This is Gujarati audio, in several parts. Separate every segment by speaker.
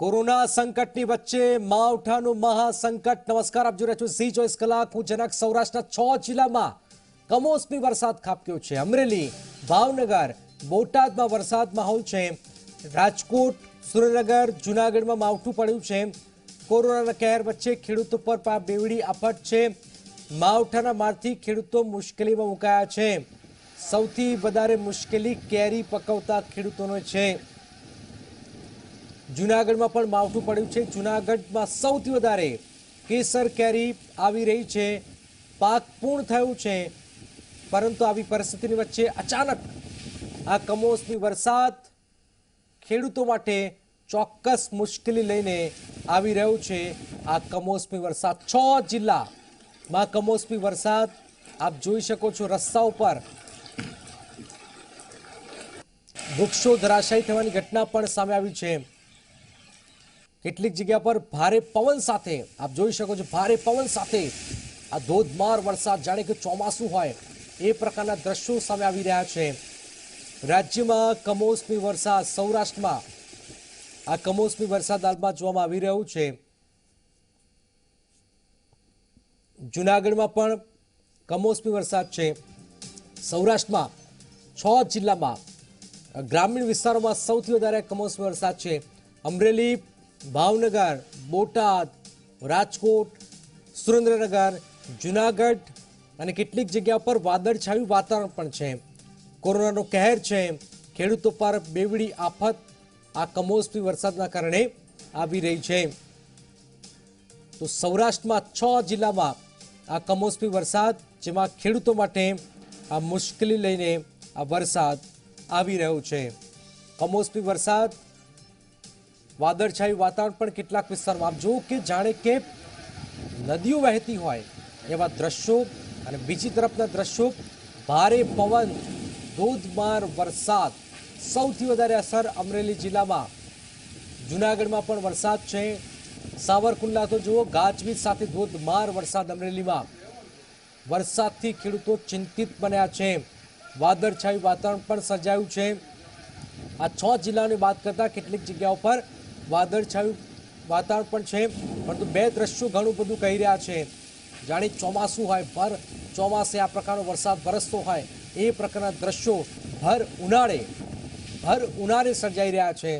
Speaker 1: કોરોના સંકટની વચ્ચે માવઠાનું મહાસંકટ। નમસ્કાર, આપ જોઈ રહ્યા છો ઝી 24 કલાક। હું જનક। સૌરાષ્ટ્રના 6 જિલ્લામાં કમોસમી વરસાદ ખાબક્યો છે। અમરેલી, ભાવનગર, બોટાદમાં વરસાદ માહોલ છે। રાજકોટ, સુરેન્દ્રનગર, જૂનાગઢમાં માવઠું પડ્યું છે। કોરોનાના કહેર વચ્ચે ખેડૂતો પર બેવડી આફત છે। માવઠાના મારથી ખેડૂતો મુશ્કેલીમાં મુકાયા છે। સૌથી વધારે મુશ્કેલી કેરી પકવતા ખેડૂતોને છે। જૂનાગઢમાં પણ માવઠું પડ્યું છે। જૂનાગઢમાં સૌથી વધારે કેસર કેરી આવી રહી છે। પાક પૂર્ણ થયું છે, પરંતુ આવી પરિસ્થિતિની વચ્ચે અચાનક આ કમોસમી વરસાદ ખેડૂતો માટે ચોક્કસ મુશ્કેલી લઈને આવી રહ્યો છે। આ કમોસમી વરસાદ 6 જિલ્લામાં કમોસમી વરસાદ આપ જોઈ શકો છો। રસ્તાઓ પર વૃક્ષો ધરાશાયી થવાની ઘટના પણ સામે આવી છે। કેટલીક જગ્યા પર ભારે પવન સાથે આપ જોઈ શકો છો, ભારે પવન સાથે આ ધોધમાર વરસાદ, જાણે કે ચોમાસું હોય એ પ્રકારના દ્રશ્યો સામે આવી રહ્યા છે। રાજ્યમાં કમોસમી વરસાદ, સૌરાષ્ટ્રમાં આ કમોસમી વરસાદ હાલમાં જોવામાં આવી રહ્યો છે। જૂનાગઢમાં પણ કમોસમી વરસાદ છે। સૌરાષ્ટ્રમાં 6 જિલ્લામાં ગ્રામીણ વિસ્તારોમાં સૌથી વધારે કમોસમી વરસાદ છે। અમરેલી, ભાવનગર, બોટાદ, રાજકોટ, સુરેન્દ્રનગર, જૂનાગઢ અને કેટલીક જગ્યા પર વાદળછાયું વાતાવરણ પણ છે। કોરોનાનો કહેર છે, ખેડૂતો પર બેવડી આફત આ કમોસમી વરસાદના કારણે આવી રહી છે। તો સૌરાષ્ટ્રમાં 6 જિલ્લામાં આ કમોસમી વરસાદ, જેમાં ખેડૂતો માટે આ મુશ્કેલી લઈને આ વરસાદ આવી રહ્યો છે। કમોસમી વરસાદ, વાદળછાયું વાતાવરણ પણ કેટલાક વિસ્તારમાં આપ જુઓ કે જાણે કે નદીઓ વહેતી હોય એવા દ્રશ્યો, અને બીજી તરફના દ્રશ્યો ભારે પવન, ધોધમાર વરસાદ। સૌથી વધારે અસર અમરેલી જિલ્લામાં, જૂનાગઢમાં પણ વરસાદ છે। સાવરકુંડલા તો જુઓ, ગાજવીજ સાથે ધોધમાર વરસાદ અમરેલીમાં। વરસાદથી ખેડૂતો ચિંતિત બન્યા છે। વાદળછાયું વાતાવરણ પણ સર્જાયું છે। આ 6 જિલ્લાની વાત કરતા કેટલીક જગ્યાઓ પર વાદળછાયું વાતાવરણ પણ છે, પરંતુ બે દ્રશ્યો ઘણું બધું કહી રહ્યા છે। જાણે ચોમાસું હોય, ભર ચોમાસે આ પ્રકારનો વરસાદ વરસતો હોય એ પ્રકારના દ્રશ્યો ભર ઉનાળે સર્જાઈ રહ્યા છે।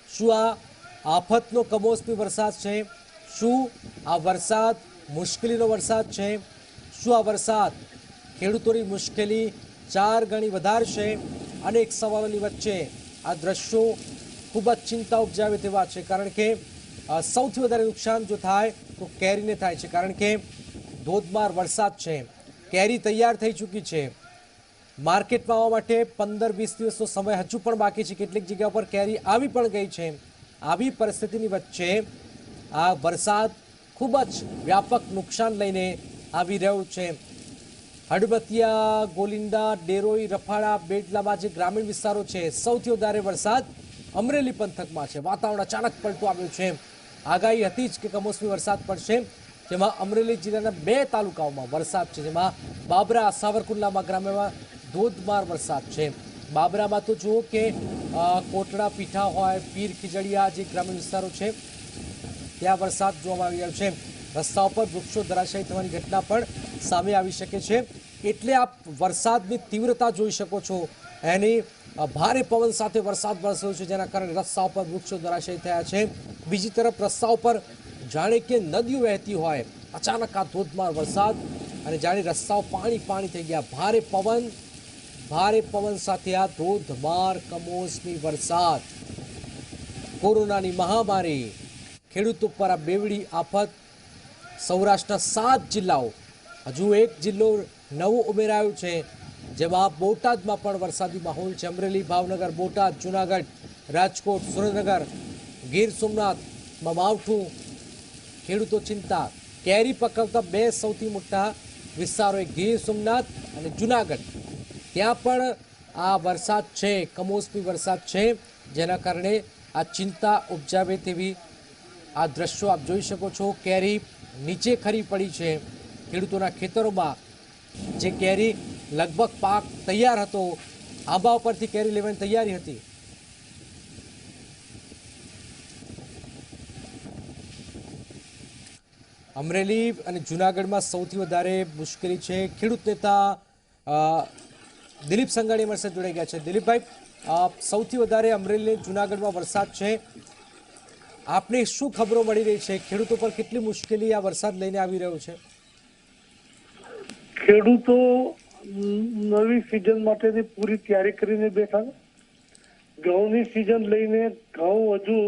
Speaker 1: શું આ આફતનો કમોસમી વરસાદ છે? શું આ વરસાદ મુશ્કેલીનો વરસાદ છે? શું આ વરસાદ ખેડૂતોની મુશ્કેલી 4 ગણી વધારશે? અનેક સવાલોની વચ્ચે આ દ્રશ્યો ખૂબ જ ચિંતા ઉપજાવે તેવા છે, કારણ કે સૌથી વધારે નુકસાન જો થાય તો કેરીને થાય છે, કારણ કે ધોધમાર વરસાદ છે। કેરી તૈયાર થઈ ચૂકી છે, માર્કેટમાં આવવા માટે 15-20 દિવસનો સમય હજુ પણ બાકી છે। કેટલીક જગ્યા પર કેરી આવી પણ ગઈ છે। આવી પરિસ્થિતિની વચ્ચે આ વરસાદ ખૂબ જ વ્યાપક નુકસાન લઈને આવી રહ્યો છે। હડબતિયા, ગોલિંડા, ડેરોઈ, રફાળા, બેડલામાં જે ગ્રામીણ વિસ્તારો છે, સૌથી વધારે વરસાદ અમરેલી પંથકમાં છે। વાતાવરણ અચાનક પલટો આવ્યો છે। આગાહી હતી જ કે કમોસમી વરસાદ પડશે, જેમાં અમરેલી જિલ્લાના 2 તાલુકાઓમાં વરસાદ છે, જેમાં બાબરા, સાવરકુંડલામાં ગ્રામ્યમાં ધોધમાર વરસાદ છે। બાબરામાં તો જુઓ કે કોટડા, પીઠા હોય, પીર ખીજડીયા જે ગ્રામીણ વિસ્તારો છે ત્યાં વરસાદ જોવામાં આવી રહ્યો છે। રસ્તાઓ પર વૃક્ષો ધરાશાયી થવાની ઘટના પણ સામે આવી શકે છે। એટલે આપ વરસાદની તીવ્રતા જોઈ શકો છો। એની ભારે પવન સાથે વરસાદ વરસ્યો છે, જેના કારણે રસ્તાઓ પર વૃક્ષો ધરાશાયી થયા છે। બીજી તરફ રસ્તાઓ પર જાણે કે નદીઓ વહેતી હોય, અચાનક આ ધોધમાર વરસાદ, અને જાણે રસ્તાઓ પાણી થઈ ગયા। ભારે પવન સાથે આ ધોધમાર કમોસમી વરસાદ, કોરોનાની મહામારી, ખેડૂતો પર આ બેવડી આફત। સૌરાષ્ટ્રના 7 જિલ્લાઓ, હજુ એક જિલ્લો નવો ઉમેરાયો છે, જેમાં બોટાદમાં પણ વરસાદી માહોલ છે। અમરેલી, ભાવનગર, બોટાદ, જૂનાગઢ, રાજકોટ, સુરેન્દ્રનગર, ગીર સોમનાથમાં માવઠું, ખેડૂતો ચિંતા। કેરી પકવતા 2 સૌથી મોટા વિસ્તારો ગીર સોમનાથ અને જૂનાગઢ, ત્યાં પણ આ વરસાદ છે, કમોસમી વરસાદ છે, જેના કારણે આ ચિંતા ઉપજાવે તેવી આ દ્રશ્યો આપ જોઈ શકો છો। કેરી નીચે ખરી પડી છે ખેડૂતોના ખેતરોમાં। જે કેરી લગભગ પાક તૈયાર હતો, આંબા ઉપરથી કેરી લેવાની તૈયારી હતી, અમરેલી અને જૂનાગઢમાં સૌથી વધારે મુશ્કેલી છે. ખેડૂત નેતા દિલીપ સંઘાણી અમારી સાથે જોડાઈ ગયા છે. દિલીપભાઈ, સૌથી વધારે અમરેલી જૂનાગઢમાં વરસાદ છે. આપને શું ખબરો મળી રહી છે? ખેડૂતો પર કેટલી મુશ્કેલી આ વરસાદ લઈને આવી રહ્યો છે?
Speaker 2: ખેડૂતો નવી સિઝન માટેની પૂરી તૈયારી કરીને બેઠા. ઘઉંની સિઝન લઈને ઘઉં હજુ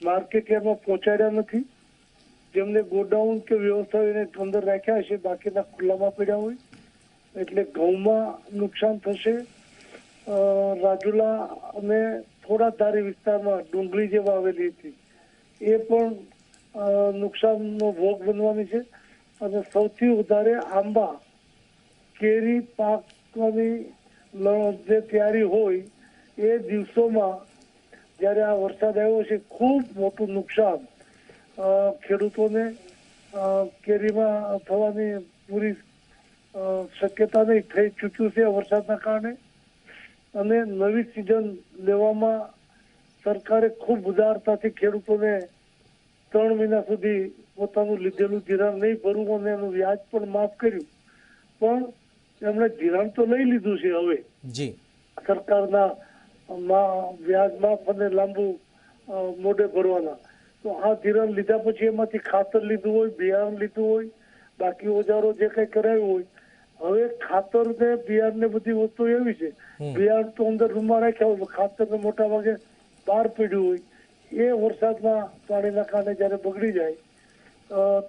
Speaker 2: માર્કેટ યાર્ડમાં પહોંચાડ્યા નથી. જેમને ગોડાઉન કે વ્યવસ્થા એને અંદર રાખ્યા છે, બાકીના ખુલ્લામાં પડ્યા હોય એટલે ઘઉંમાં નુકસાન થશે. રાજુલા અને થોડા ધારી વિસ્તારમાં ડુંગળી જે વાવેલી હતી એ પણ નુકસાનનો ભોગ બનવાની છે. અને સૌથી વધારે આંબા કેરી પાકની જે તૈયારી હોય એ દિવસોમાં જ્યારે આ વરસાદ આવ્યો છે ખૂબ મોટું નુકસાન ખેડૂતોને કેરીમાં થવાની પૂરી શક્યતા નહીં થઈ ચૂક્યું છે વરસાદના કારણે. અને નવી સિઝન લેવામાં સરકારે ખૂબ ઉદારતાથી ખેડૂતોને 3 મહિના સુધી પોતાનું લીધેલું ધિરાણ નહીં ભરવું અને એનું વ્યાજ પણ માફ કર્યું. પણ એમણે ધિરાણ તો લઈ લીધું છે. હવે સરકારના વ્યાજ માફ અને લાંબુ મોઢે ભરવાના. તો આ ધિરાણ લીધા પછી એમાંથી ખાતર લીધું હોય, બિયારણ લીધું હોય, બાકી ઓજારો જે કઈ કરાયું હોય. હવે ખાતર ને બિયારણ ને બધી વસ્તુ એવી છે, બિયારણ તો અંદર રૂમમાં રાખ્યા હોય, ખાતર ને મોટા ભાગે બહાર પડ્યું હોય. એ વરસાદના પાણીના કારણે જયારે બગડી જાય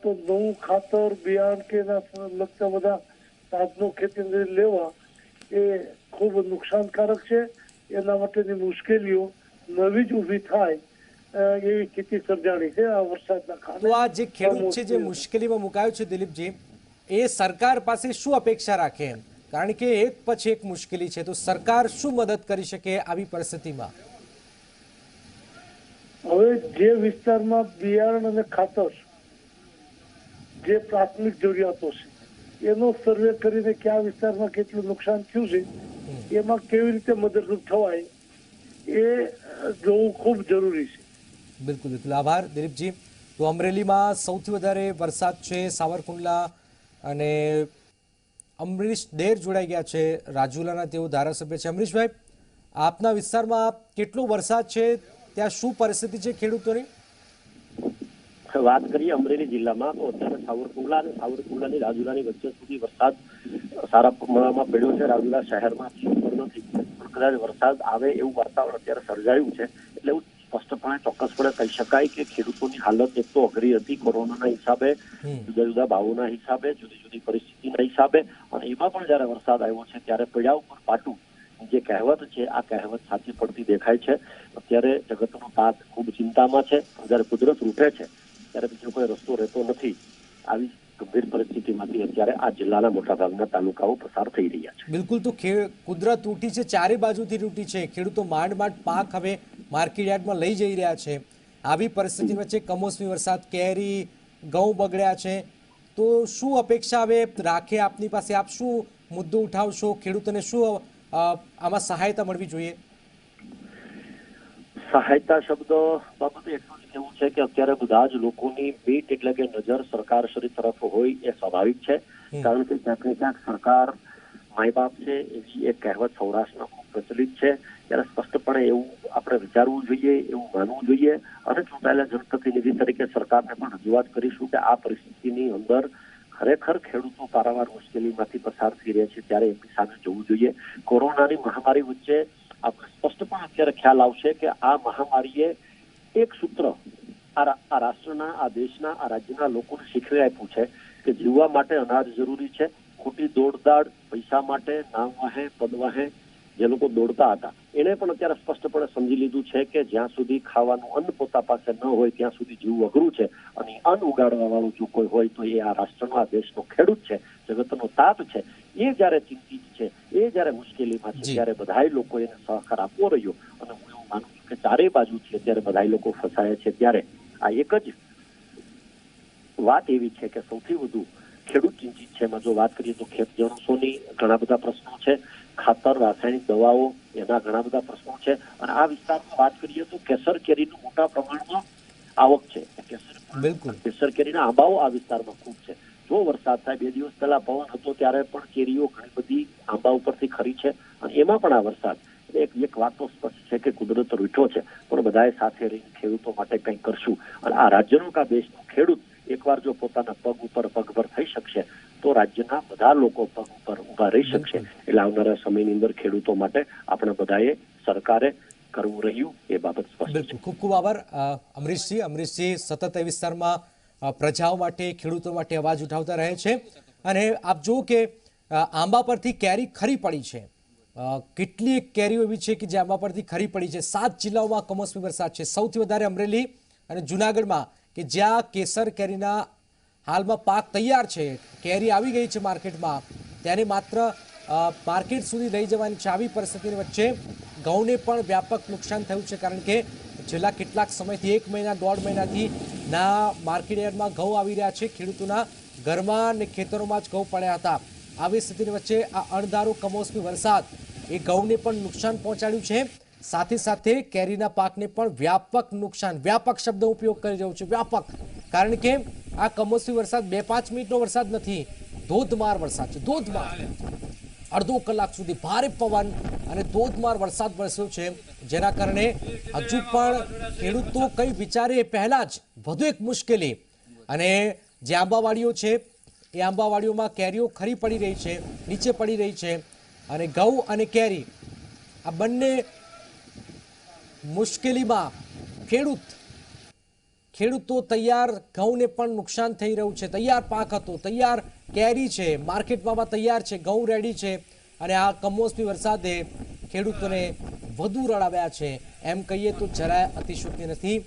Speaker 2: તો નવું ખાતર બિયારણ કે એના લગતા બધા સાધનો ખેતી લેવા એ ખૂબ નુકસાનકારક છે. એના માટેની મુશ્કેલીઓ નવી જ ઊભી થાય એવી સ્થિતિ સર્જાણી છે આ વરસાદના કારણે.
Speaker 1: તો આ જે ખેડૂત છે જે મુશ્કેલીમાં મુકાયો છે દિલીપજી, એ સરકાર પાસે શું અપેક્ષા રાખે? કારણ કે એક પછી એક મુશ્કેલી છે, તો સરકાર શું મદદ કરી શકે આવી પરિસ્થિતિમાં?
Speaker 2: હવે જે વિસ્તારમાં બિયારણ અને ખાતર જે પ્રાથમિક જરૂરિયાતો છે એનો સર્વે કરીને કયા વિસ્તારમાં કેટલું નુકસાન થયું છે, એમાં કેવી રીતે મદદરૂપ થવાય એ જોવું ખૂબ જરૂરી છે.
Speaker 1: બિલકુલ બિલકુલ, આભાર દિલીપજી. તો અમરેલીમાં સૌથી વધારે વરસાદ છે. સાવરકુંડલા અને અમરીશ દેર જોડાઈ ગયા છે, રાજુલાના તેઓ ધારાસભ્ય છે. અમરીશભાઈ, આપના વિસ્તારમાં કેટલો વરસાદ છે? ત્યાં શું પરિસ્થિતિ છે ખેડૂતોની?
Speaker 3: વાત કરીએ અમરેલી જિલ્લામાં તો અત્યારે સાવરકુંડલા અને સાવરકુંડલાની રાજુલાની વચ્ચે સુધી વરસાદ સારા પ્રમાણમાં પડ્યો છે. રાજુલા શહેરમાં નથી, પણ કદાચ વરસાદ આવે એવું વાતાવરણ અત્યારે સર્જાયું છે. એટલે એવું સ્પષ્ટપણે ચોક્કસપણે કહી શકાય કે ખેડૂતોની હાલત એક તો અઘરી હતી કોરોનાના હિસાબે, જુદા જુદા ભાવોના હિસાબે, જુદી જુદી પરિસ્થિતિના હિસાબે. અને એમાં પણ જયારે વરસાદ આવ્યો છે ત્યારે પડ્યા ઉપર પાટું જે કહેવત છે આ કહેવત સાચી પડતી દેખાય છે. અત્યારે જગતનો તાત ખૂબ ચિંતામાં છે. જયારે કુદરત રૂઠે છે ત્યારે બીજો કોઈ રસ્તો રહેતો નથી. આવી ગંભીર પરિસ્થિતિમાંથી અત્યારે આ જિલ્લાના મોટાભાગના તાલુકાઓ પસાર થઈ રહ્યા છે.
Speaker 1: બિલકુલ, તો કુદરત તૂટી છે, ચારે બાજુથી તૂટી છે. ખેડૂતો માંડ માંડ પાક હવે માર્કેટ યાર્ડમાં લઈ જઈ રહ્યા છે. આવી પરિસ્થિતિ વચ્ચે કમોસમી વરસાદ, કેરી, ઘઉં બગડ્યા છે. તો શું અપેક્ષા હવે રાખે આપની પાસે? આપ શું મુદ્દો ઉઠાવશો? ખેડૂતોને શું આમાં સહાયતા મળવી જોઈએ?
Speaker 3: સહાયતા શબ્દ બાબતે એટલું જ કહેવું છે કે અત્યારે બધા જ લોકોની બેટ એટલે કે નજર સરકારશ્રી તરફ હોય એ સ્વાભાવિક છે. કારણ કે ક્યાંક ને ક્યાંક સરકાર માય બાપ છે એવી એક કહેવત સૌરાષ્ટ્રમાં ખૂબ પ્રચલિત છે. ત્યારે સ્પષ્ટપણે એવું આપણે વિચારવું જોઈએ, એવું માનવું જોઈએ. અને ચૂંટાયેલા જનપ્રતિનિધિ તરીકે સરકારને પણ રજૂઆત કરીશું કે આ પરિસ્થિતિની અંદર ખરેખર ખેડૂતો પારાવાર મુશ્કેલીમાંથી પસાર થઈ રહ્યા છે ત્યારે એમની સામે જોવું જોઈએ. કોરોનાની મહામારી વચ્ચે આપણે સ્પષ્ટપણે અત્યારે ખ્યાલ આવશે કે આ મહામારીએ એક સૂત્ર આ રાષ્ટ્રના, આ દેશના, આ રાજ્યના લોકોને શીખવી આપ્યું છે કે જીવવા માટે અનાજ જરૂરી છે. ખોટી દોડદાડ પૈસા માટે નામ વાહે પદ વાહે જે લોકો દોડતા હતા એને પણ અત્યારે સ્પષ્ટપણે સમજી લીધું છે કે જ્યાં સુધી ખાવાનું અન્ન પોતા પાસે ન હોય ત્યાં સુધી જીવવું અઘરું છે. અને અન્ન ઉગાડવા વાળું જો કોઈ હોય તો એ આ રાષ્ટ્રનો, આ દેશનો ખેડૂત છે, જગતનો તાત છે. એ જયારે ચિંતિત છે, એ જયારે મુશ્કેલીમાં છે ત્યારે બધાય લોકો એને સહકાર આપવો રહ્યો. અને હું એવું માનું છું કે ચારે બાજુથી અત્યારે બધાય લોકો ફસાયા છે ત્યારે આ એક જ વાત એવી છે કે સૌથી વધુ ખેડૂત ચિંતિત છે. એમાં જો વાત કરીએ તો ખેત જણસોની ઘણા બધા પ્રશ્નો છે, ખાતર, રાસાયણિક દવાઓ એના ઘણા બધા પ્રશ્નો છે. અને આ વિસ્તારમાં વાત કરીએ તો કેસર કેરીનું મોટા પ્રમાણમાં આવક છે.
Speaker 1: બિલકુલ.
Speaker 3: કેસર કેરીના આંબાઓ આ વિસ્તારમાં ખૂબ છે. જો વરસાદ થાય, 2 દિવસ પહેલા પવન હતો ત્યારે પણ કેરીઓ ઘણી બધી આંબા ઉપરથી ખરી છે, અને એમાં પણ આ વરસાદ એક વાત તો સ્પષ્ટ છે કે કુદરત રૂઠો છે, પણ બધાએ સાથે રહીને ખેડૂતો માટે કંઈક કરશું. અને આ રાજ્યનો કે દેશનો ખેડૂત એકવાર જો પોતાના પગભર થઈ શકશે તો રાજ્યના બધા લોકો પગ ઉપર ઉભા રહી શકશે. એટલે આવનારા સમયની અંદર ખેડૂતો માટે આપણે બધાએ સરકારે કરવું રહ્યું એ બાબત સ્પષ્ટ છે.
Speaker 1: ખૂબ ખૂબ આભાર અમરીશજી સતત એ વિસ્તારમાં પ્રજાઓ માટે, ખેડૂતો માટે અવાજ ઉઠાવતા રહે છે. અને આપ જુઓ કે આંબા પરથી કેરી ખરી પડી છે. કેટલીક કેરીઓ એવી છે કે જે આંબા પરથી ખરી પડી છે. 7 જિલ્લાઓમાં કમોસમી વરસાદ છે. સૌથી વધારે અમરેલી અને જુનાગઢમાં, કે જ્યાં કેસર કેરીના હાલમાં પાક તૈયાર છે, કેરી આવી ગઈ છે માર્કેટમાં, તેને માત્ર માર્કેટ સુધી લઈ જવાની છે. આવી પરિસ્થિતિની વચ્ચે ઘઉંને પણ વ્યાપક નુકસાન થયું છે, કારણ કે છેલ્લા કેટલાક સમયથી 1 મહિના 1.5 મહિનાથી ના માર્કેટ યાર્ડમાં ઘઉં આવી રહ્યા છે. ખેડૂતોના ઘરમાં અને ખેતરોમાં જ ઘઉં પડ્યા હતા. આવી સ્થિતિની વચ્ચે આ અણધારો કમોસમી વરસાદ એ ઘઉંને પણ નુકસાન પહોંચાડ્યું છે. સાથે સાથે કેરીના પાકને પણ વ્યાપક નુકસાન, વ્યાપક શબ્દનો ઉપયોગ કરી રહ્યો છે, વ્યાપક. કારણ કે આ કમોસમી વરસાદ 2-5 મિનિટનો વરસાદ નથી, ધોધમાર વરસાદ છે. ધોધમાર, અડધો કલાક સુધી ભારે પવન અને ધોધમાર વરસાદ વરસ્યો છે, જેના કારણે હજુ પણ ખેડૂતો કંઈ વિચારે એ પહેલા જ વધુ એક મુશ્કેલી. અને જે આંબાવાડીઓ છે એ આંબાવાડીઓમાં કેરીઓ ખરી પડી રહી છે, નીચે પડી રહી છે. અને ઘઉં અને કેરી આ બંને મુશ્કેલીમાં ખેડૂતો તૈયાર ઘઉંને પણ નુકસાન થઈ રહ્યું છે. તૈયાર પાક હતો, તૈયાર કેરી છે, માર્કેટમાં તૈયાર છે, ઘઉં રેડી છે, અને આ કમોસમી વરસાદે ખેડૂતોને વધુ રડાવ્યા છે. એમ કહીએ તો જરાય અતિશયોક્તિ નથી.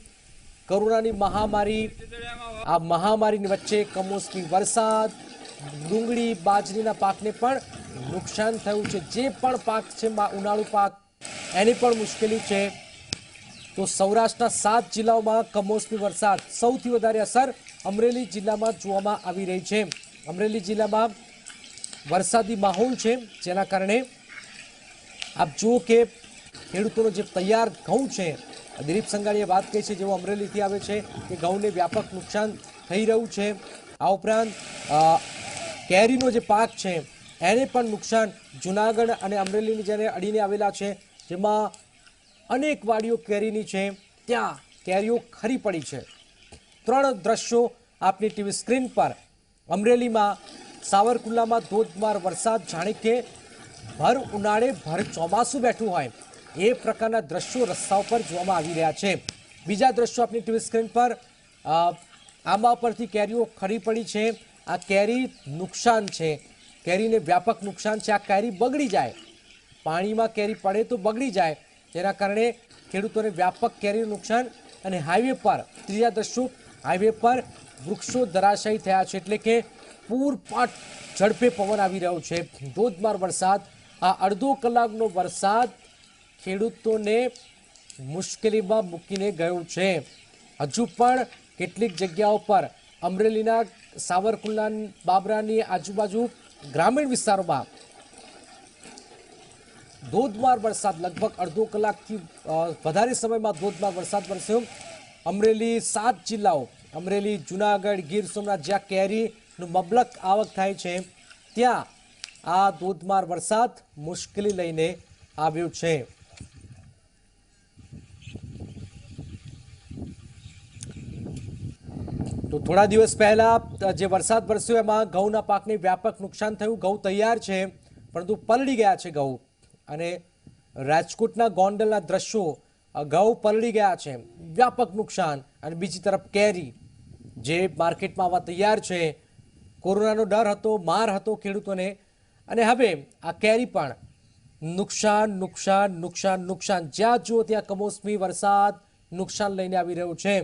Speaker 1: કોરોનાની મહામારી, આ મહામારીની વચ્ચે કમોસમી વરસાદ, ડુંગળી, બાજરીના પાકને પણ નુકસાન થયું છે. જે પણ પાક છે ઉનાળુ પાક, એની પણ મુશ્કેલી છે. તો સૌરાષ્ટ્રના 7 જિલ્લાઓમાં કમોસમી વરસાદ, સૌથી વધારે અસર અમરેલી જિલ્લામાં જોવામાં આવી રહી છે. અમરેલી જિલ્લામાં વરસાદી માહોલ છે, જેના કારણે આપ જુઓ કે ખેડૂતોનો જે તૈયાર ઘઉં છે, દિલીપ સંઘાણીએ વાત કહી છે, જેઓ અમરેલીથી આવે છે, કે ઘઉંને વ્યાપક નુકસાન થઈ રહ્યું છે. આ ઉપરાંત કેરીનો જે પાક છે એને પણ નુકસાન. જુનાગઢ અને અમરેલીની જેને અડીને આવેલા છે, જેમાં અનેક વાડીઓ કેરીની છે, ત્યાં કેરીઓ ખરી પડી છે. 3 દ્રશ્યો આપની ટીવી સ્ક્રીન પર. અમરેલીમાં સાવરકુંડલામાં ધોધમાર વરસાદ, જાણે કે ભર ઉનાળે ભર ચોમાસું બેઠું હોય એ પ્રકારના દ્રશ્યો રસ્તાઓ પર જોવામાં આવી રહ્યા છે. બીજા દ્રશ્યો આપની ટીવી સ્ક્રીન પર. આંબા પરથી કેરીઓ ખરી પડી છે. આ કેરી નુકસાન છે, કેરીને વ્યાપક નુકસાન છે. આ કેરી બગડી જાય, પાણીમાં કેરી પડે તો બગડી જાય, જેના કારણે ખેડૂતોને વ્યાપક કેરીનું નુકસાન. અને હાઈવે પર, ત્રીજા દ્રશ્યો, હાઈવે પર વૃક્ષો ધરાશાયી થયા છે, એટલે કે પૂરપાટ ઝડપે પવન આવી રહ્યો છે. ધોધમાર વરસાદ, આ અડધો કલાકનો વરસાદ ખેડૂતોને મુશ્કેલીમાં મૂકીને ગયો છે. હજુ પણ કેટલીક જગ્યાઓ પર અમરેલીના સાવરકુંડલા, બાબરાની આજુબાજુ ગ્રામીણ વિસ્તારોમાં ધોધમાર વરસાદ, લગભગ અડધો કલાકથી વધારે સમયમાં ધોધમાર વરસાદ વરસ્યો. અમરેલી 7 જિલ્લાઓ, અમરેલી, જુનાગઢ, ગીર સોમનાથ, જ્યાં કેરીનું મબલક આવક થાય છે, ત્યાં આ ધોધમાર વરસાદ મુશ્કેલી લઈને આવ્યો છે. તો થોડા દિવસ પહેલા જે વરસાદ વરસ્યો એમાં ઘઉંના પાકને વ્યાપક નુકસાન થયું. ઘઉં તૈયાર છે, પરંતુ પલળી ગયા છે ઘઉં. અને રાજકોટના ગોંડલના દ્રશ્યો, ઘઉં પલળી ગયા છે, વ્યાપક નુકસાન. અને બીજી તરફ કેરી જે માર્કેટમાં આવવા તૈયાર છે. કોરોનાનો ડર હતો, માર હતો ખેડૂતોને, અને હવે આ કેરી પણ નુકસાન, નુકસાન, નુકસાન, નુકસાન. જ્યાં જુઓ ત્યાં કમોસમી વરસાદ નુકસાન લઈને આવી રહ્યો છે.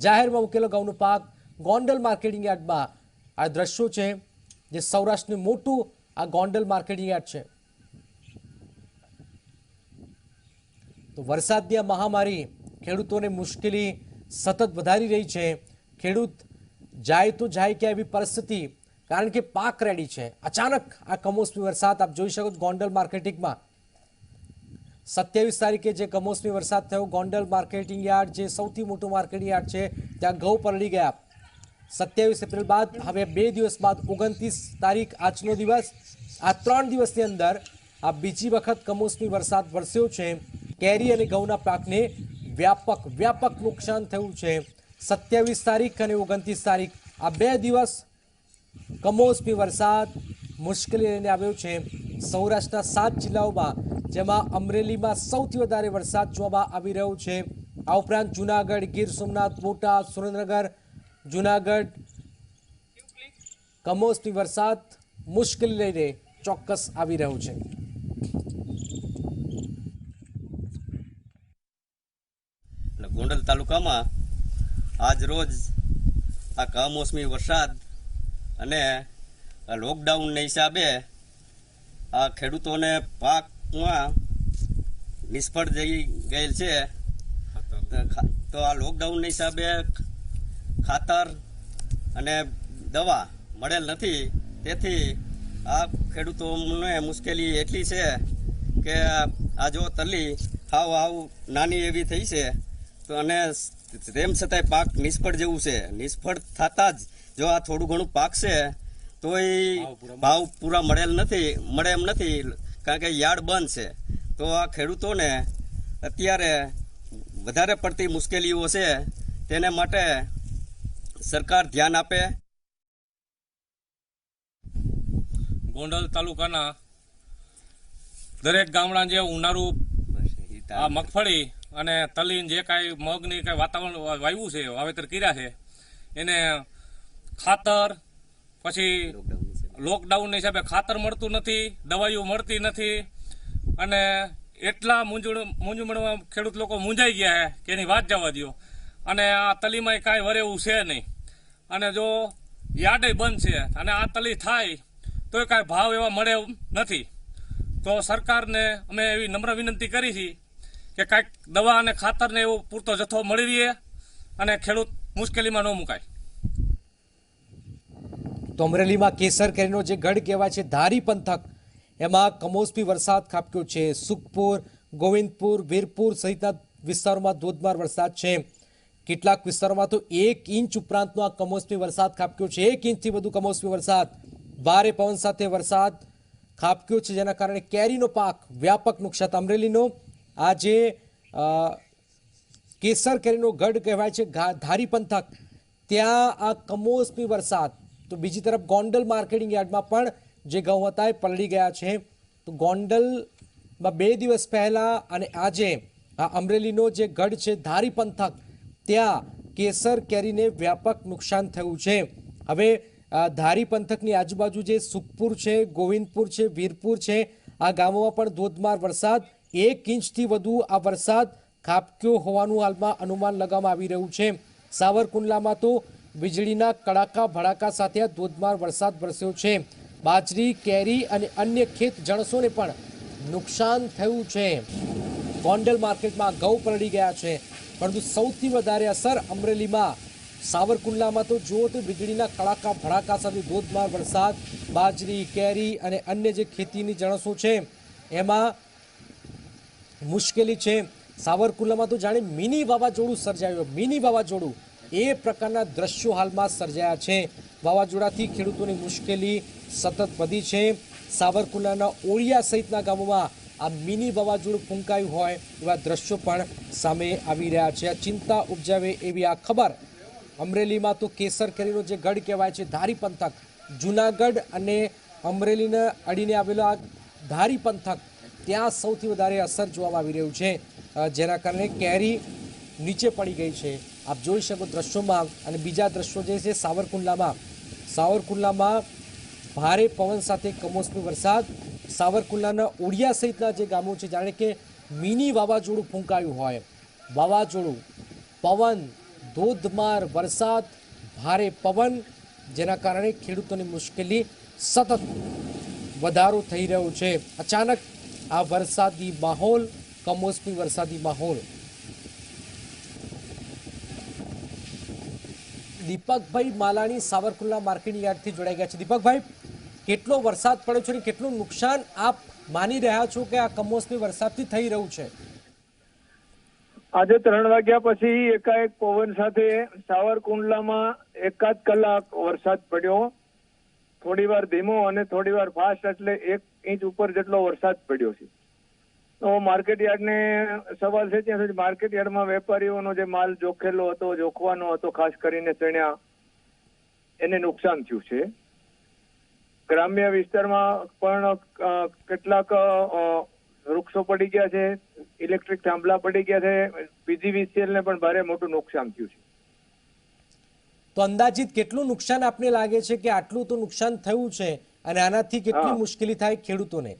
Speaker 1: જાહેરમાં મૂકેલો ઘઉંનો પાક ગોંડલ માર્કેટિંગ યાર્ડમાં. આ દ્રશ્યો છે જે સૌરાષ્ટ્રનું મોટું આ ગોંડલ માર્કેટિંગ યાર્ડ છે. તો વરસાદની આ મહામારી ખેડૂતોને મુશ્કેલી સતત વધારી રહી છે. ખેડૂત જાય તો જાય કે એવી પરિસ્થિતિ, કારણ કે પાક રેડી છે. અચાનક આ કમોસમી વરસાદ આપ જોઈ શકો ગોંડલ માર્કેટિંગમાં. 27 તારીખે જે કમોસમી વરસાદ થયો, ગોંડલ માર્કેટિંગ યાર્ડ જે સૌથી મોટું માર્કેટિંગ યાર્ડ છે ત્યાં ઘઉં પલળી ગયા. 27 એપ્રિલ બાદ હવે 2 દિવસ બાદ 29 તારીખ આજનો દિવસ, આ 3 દિવસની અંદર આ બીજી વખત કમોસમી વરસાદ વરસ્યો છે. કેરી અને ઘઉંના પાકને વ્યાપક નુકસાન થયું છે. 27 તારીખ અને 29 તારીખ આ 2 દિવસ કમોસમી વરસાદ મુશ્કેલી લઈને આવ્યો છે સૌરાષ્ટ્રના 7 જિલ્લાઓમાં, જેમાં અમરેલીમાં સૌથી વધારે વરસાદ જોવામાં આવી રહ્યો છે. આ ઉપરાંત જૂનાગઢ, ગીર સોમનાથ, બોટાદ, સુરેન્દ્રનગર, જૂનાગઢ કમોસમી વરસાદ મુશ્કેલી લઈને ચોક્કસ આવી રહ્યો છે.
Speaker 4: ગોંડલ તાલુકામાં આજ રોજ આ કમોસમી વરસાદ અને લોકડાઉનના હિસાબે આ ખેડૂતોને પાકમાં નિષ્ફળ જઈ ગયેલ છે. તો આ લોકડાઉનના હિસાબે ખાતર અને દવા મળેલ નથી. તેથી આ ખેડૂતોને મુશ્કેલી એટલી છે કે આ જો તલી હાવ નાની એવી થઈ છે, તો અને તેમ છતાંય પાક નિષ્ફળ જેવું છે. નિષ્ફળ થતાં જ જો આ થોડું ઘણું પાકશે તોય ભાવ પૂરા મળે એમ નથી, કારણ કે યાર્ડ બંધ છે. તો આ ખેડૂતોને અત્યારે વધારે પડતી મુશ્કેલીઓ છે, તેને માટે સરકાર ધ્યાન આપે.
Speaker 5: ગોંડલ તાલુકાના દરેક ગામડા જે ઉનાળુ આ મગફળી અને તલીન જે કાંઈ મગની કાંઈ વાતાવરણ વાવ્યું છે, વાવેતર કર્યા છે, એને ખાતર પછી લોકડાઉનના હિસાબે ખાતર મળતું નથી, દવાઈઓ મળતી નથી, અને એટલા મૂંઝવણમાં ખેડૂત લોકો મૂંઝાઈ ગયા છે કે એની વાત જવા દો. અને આ તલીમાં કાંઈ વરે એવું છે નહીં, અને જો યાર્ડે બંધ છે અને આ તલી થાય તોય કાંઈ ભાવ એવા મળે એમ નથી. તો સરકારને અમે એવી નમ્ર વિનંતી કરી છે કે કાંઈક દવા અને ખાતરને એવો પૂરતો જથ્થો મળી રહે અને ખેડૂત મુશ્કેલીમાં ન મુકાય.
Speaker 1: તો અમરેલીમાં કેસર કેરીનો જે ગઢ કહેવાય છે ધારી પંથક, એમાં કમોસમી વરસાદ ખાબક્યો છે. સુખપુર, ગોવિંદપુર, વીરપુર સહિતના વિસ્તારોમાં ધોધમાર વરસાદ છે. કેટલાક વિસ્તારોમાં તો 1 ઇંચ ઉપરાંતનો આ કમોસમી વરસાદ ખાબક્યો છે. 1 ઇંચથી વધુ કમોસમી વરસાદ, ભારે પવન સાથે વરસાદ ખાબક્યો છે, જેના કારણે કેરીનો પાક વ્યાપક નુકસાન. અમરેલીનો આ જે કેસર કેરીનો ગઢ કહેવાય છે ધારી પંથક, ત્યાં આ કમોસમી વરસાદ. તો બીજી તરફ ગોંડલ માર્કેટિંગ યાર્ડમાં પણ જે ઘઉં હતા એ પલળી ગયા છે. તો ગોંડલમાં 2 દિવસ પહેલા અને આજે આ અમરેલીનો જે ગઢ છે ધારી પંથક, ત્યાં કેસર કેરીને વ્યાપક નુકસાન થયું છે. હવે ધારી પંથકની આજુબાજુ જે સુખપુર છે, ગોવિંદપુર છે, વીરપુર છે, આ ગામોમાં પણ ધોધમાર વરસાદ, 1 ઇંચથી વધુ આ વરસાદ ખાબક્યો હોવાનું હાલમાં અનુમાન લગાવવામાં આવી રહ્યું છે. સાવરકુંડલામાં તો વીજળીના કડાકા ભડાકા સાથે ધોધમાર વરસાદ વરસ્યો છે. બાજરી, કેરી અને અન્ય ખેત જણસોને પણ નુકસાન થયું છે. ગોંડલ માર્કેટમાં ઘઉં પલળી ગયા છે, પરંતુ સૌથી વધારે અસર અમરેલીમાં, સાવરકુંડલામાં તો જુઓ તો વીજળીના કડાકા ભડાકા સાથે ધોધમાર વરસાદ, બાજરી, કેરી અને અન્ય જે ખેતીની જણસો છે એમાં મુશ્કેલી છે. સાવરકુંડલામાં તો જાણે મિની વાવાઝોડું સર્જાયું, મિની વાવાઝોડું એ પ્રકારના દ્રશ્યો હાલમાં સર્જાયા છે. વાવાઝોડાથી ખેડૂતોની મુશ્કેલી સતત વધી છે. સાવરકુંડલાના ઓળિયા સહિતના ગામોમાં આ મિની વાવાઝોડું ફૂંકાયું હોય એવા દ્રશ્યો પણ સામે આવી રહ્યા છે. આ ચિંતા ઉપજાવે એવી આ ખબર. અમરેલીમાં તો કેસર કેરીનો જે ગઢ કહેવાય છે ધારી પંથક, જૂનાગઢ અને અમરેલીને અડીને આવેલો આ ધારી પંથક, ત્યાં સૌથી વધારે અસર જોવામાં આવી રહ્યું છે, જેના કારણે કેરી નીચે પડી ગઈ છે. આપ જોઈ શકો દ્રશ્યોમાં. અને બીજા દ્રશ્યો જે છે સાવરકુંડલામાં ભારે પવન સાથે કમોસમી વરસાદ. સાવરકુંડલાના ઓડિયા સહિતના જે ગામો છે જાણે કે મિની વાવાઝોડું ફૂંકાયું હોય. વાવાઝોડું, પવન, ધોધમાર વરસાદ, ભારે પવન, જેના કારણે ખેડૂતોની મુશ્કેલી સતત વધારો થઈ રહ્યો છે. અચાનક આ વરસાદી માહોલ, કમોસમી વરસાદી માહોલ. દીપકભાઈ માલાણી સાવરકુંડલા માર્કેટિંગ યાર્ડથી જોડાઈ ગયા છે. દીપકભાઈ, કેટલો વરસાદ પડ્યો છે અને કેટલું નુકસાન આપ માની રહ્યા છો કે આ કમોસમી વરસાદથી થઈ રહ્યું છે?
Speaker 6: આજે 3 વાગ્યા પછી એકાએક પવન સાથે સાવરકુંડલામાં એકાદ કલાક વરસાદ પડ્યો, થોડી વાર ધીમો અને થોડી વાર ફાસ્ટ, એટલે 1 ઇંચ ઉપર જેટલો વરસાદ પડ્યો છે. તો માર્કેટ યાર્ડને સવાલ છે ત્યાં સુધી માર્કેટ યાર્ડમાં વેપારીઓનો જે માલ જોખેલો હતો, જોખવાનો હતો, ખાસ કરીને ચણ્યા, એને નુકસાન થયું છે. ગ્રામ્ય વિસ્તારમાં પણ કેટલાક વૃક્ષો પડી ગયા છે, ઇલેક્ટ્રિક થાંભલા પડી ગયા છે, પીજીવીસીએલ ને પણ ભારે મોટું નુકસાન થયું છે.
Speaker 1: તો અંદાજિત કેટલું નુકસાન આપને લાગે છે કે આટલું તો નુકસાન થયું છે અને આનાથી કેટલી મુશ્કેલી થાય ખેડૂતોને?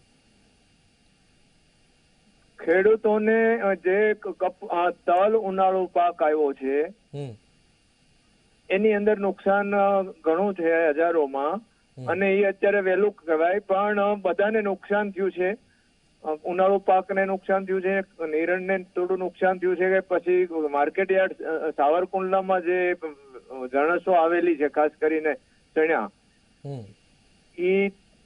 Speaker 6: ખેડૂતોને જે તલ ઉનાળુ પાક આવ્યો છે એની અંદર નુકસાન ઘણું છે, હજારોમાં, અને એ અત્યારે વહેલું કહેવાય, પણ બધાને નુકસાન થયું છે. ઉનાળુ પાકને નુકસાન થયું છે, નિરણને થોડું નુકસાન થયું છે, કે પછી માર્કેટ યાર્ડ સાવરકુંડલામાં જે જણસો આવેલી છે, ખાસ કરીને ચણ્યા, એ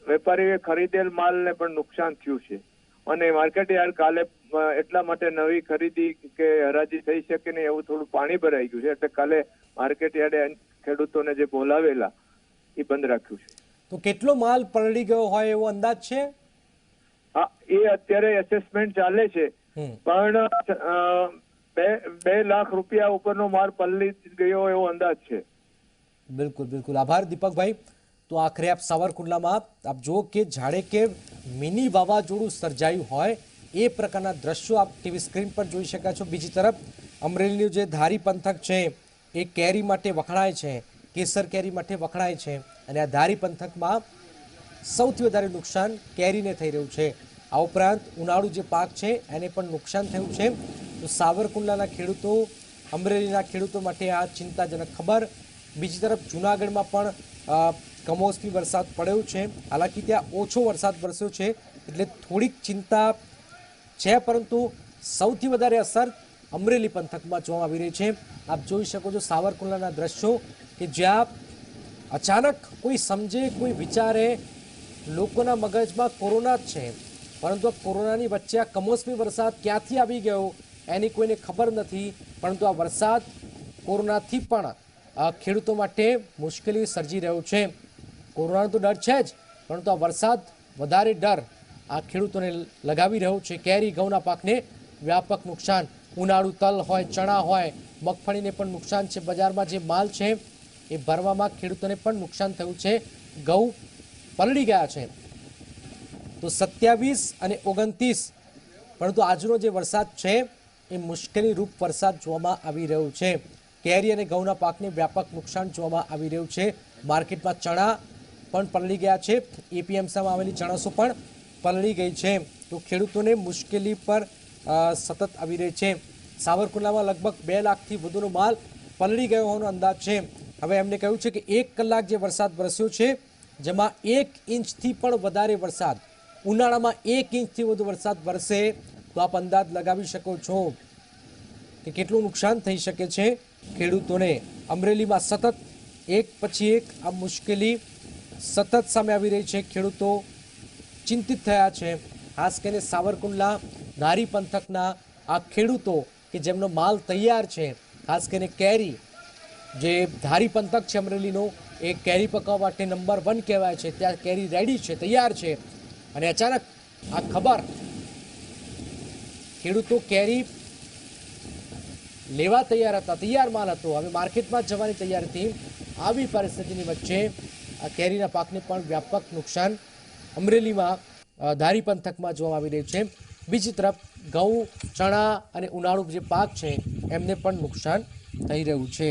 Speaker 6: વેપારીએ ખરીદેલ માલને પણ નુકસાન થયું છે. અને માર્કેટ યાર્ડ કાલે એટલા માટે નવી ખરીદી કે હરાજી થઈ શકે નહીં એવું થોડું પાણી ભરાઈ ગયું છે, એટલે કાલે માર્કેટ યાર્ડે ખેડૂતોને જે બોલાવેલા એ બંધ રાખ્યું છે.
Speaker 1: તો કેટલો માલ પલળી ગયો હોય એવો અંદાજ છે?
Speaker 6: હા, એ અત્યારે એસેસમેન્ટ ચાલે છે, પણ 2 લાખ રૂપિયા ઉપરનો માલ પલળી ગયો એવો અંદાજ છે.
Speaker 1: બિલકુલ બિલકુલ, આભાર દીપકભાઈ. તો આખરે આપ સાવરકુંડલામાં આપ જો કે જાણે કે મિની વાવાઝોડું સર્જાયું હોય એ પ્રકારના દ્રશ્યો આપ ટીવી સ્ક્રીન પર જોઈ શક્યા છો. બીજી તરફ અમરેલીનું જે ધારી પંથક છે એ કેરી માટે વખણાય છે, કેસર કેરી માટે વખણાય છે, અને આ ધારી પંથકમાં સૌથી વધારે નુકસાન કેરીને થઈ રહ્યું છે. આ ઉપરાંત ઉનાળુ જે પાક છે એને પણ નુકસાન થયું છે. તો સાવરકુંડલાના ખેડૂતો, અમરેલીના ખેડૂતો માટે આ ચિંતાજનક ખબર. બીજી તરફ જૂનાગઢમાં પણ કમોસમી વરસાદ પડ્યો છે. હાલાકી ત્યાં ઓછો વરસાદ વરસ્યો છે એટલે થોડીક ચિંતા છે, પરંતુ સૌથી વધારે અસર અમરેલી પંથકમાં જોવા આવી રહી છે. આપ જોઈ શકો છો સાવરકુંડલાના દ્રશ્યો કે જ્યાં અચાનક કોઈ સમજે, કોઈ વિચારે, લોકોના મગજમાં કોરોના જ છે, પરંતુ આ કોરોનાની વચ્ચે આ કમોસમી વરસાદ ક્યાંથી આવી ગયો એની કોઈને ખબર નથી. પરંતુ આ વરસાદ કોરોનાથી પણ ખેડૂતો માટે મુશ્કેલી સર્જી રહ્યો છે. કોરોનાનો તો ડર છે જ, પરંતુ આ વરસાદ વધારે ડર આ ખેડૂતોને લગાવી રહ્યો છે. કેરી, ઘઉંના પાકને વ્યાપક નુકસાન, ઉનાળુ તલ હોય, ચણા હોય, મગફળીને પણ નુકસાન છે. બજારમાં જે માલ છે એ ભરવામાં ખેડૂતોને પણ નુકસાન થયું છે. ઘઉં પલળી ગયા છે. તો 27 અને 29, પરંતુ આજનો જે વરસાદ છે એ મુશ્કેલી રૂપ વરસાદ જોવામાં આવી રહ્યો છે. કેરી અને ઘઉંના પાકને વ્યાપક નુકસાન જોવામાં આવી રહ્યું છે. માર્કેટમાં ચણા પણ પલળી ગયા છે, એપીએમસીમાં આવેલી ચણસો પણ પલળી ગઈ છે. તો ખેડૂતોને મુશ્કેલી પર સતત આવી રહી છે. સાવરકુંડલામાં લગભગ 2 લાખથી વધુનો માલ પલળી ગયો હોવાનો અંદાજ છે. હવે એમને કહ્યું છે કે 1 કલાક જે વરસાદ વરસ્યો છે જેમાં 1 ઇંચથી પણ વધારે વરસાદ, ઉનાળામાં 1 ઇંચથી વધુ વરસાદ વરસે તો આપ અંદાજ લગાવી શકો છો કે કેટલું નુકસાન થઈ શકે છે ખેડૂતોને. અમરેલીમાં સતત એક પછી એક આ મુશ્કેલી સતત સામે આવી રહી છે. ખેડૂતો ચિંતિત થયા છે. ખાસ કરીને સાવરકુંડલા, ધારી પંથકના આ ખેડૂતો કે જેમનો માલ તૈયાર છે, ખાસ કરીને કેરી, જે ધારી પંથક છે અમરેલીનો, એ કેરી પકવવા માટે નંબર 1 કહેવાય છે. ત્યાં કેરી રેડી છે, તૈયાર છે, અને અચાનક આ ખબર, ખેડૂતો કેરી લેવા તૈયાર હતા, તૈયાર માલ હતો, હવે માર્કેટમાં જવાની તૈયારી હતી. આવી પરિસ્થિતિની વચ્ચે આ કેરીના પાકને પણ વ્યાપક નુકસાન અમરેલીમાં ધારી પંથકમાં જોવા આવી રહ્યું છે. બીજી તરફ ઘઉં, ચણા અને ઉનાળુ જે પાક છે એમને પણ નુકસાન થઈ રહ્યું છે.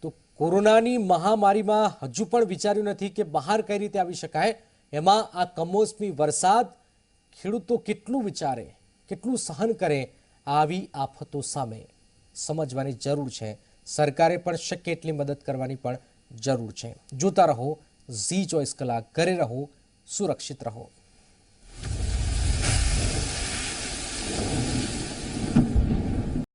Speaker 1: તો કોરોનાની મહામારીમાં હજુ પણ વિચાર્યું નથી કે બહાર કઈ રીતે આવી શકાય, એમાં આ કમોસમી વરસાદ ખેડૂતો કેટલું વિચારે, કેટલું સહન કરે આવી આફતો સામે સમજવાની જરૂર છે. સરકારે પણ શક્ય એટલી મદદ કરવાની પણ જરૂર છે. જોતા રહો ઝી 24 કલાક, ઘરે રહો, સુરક્ષિત રહો.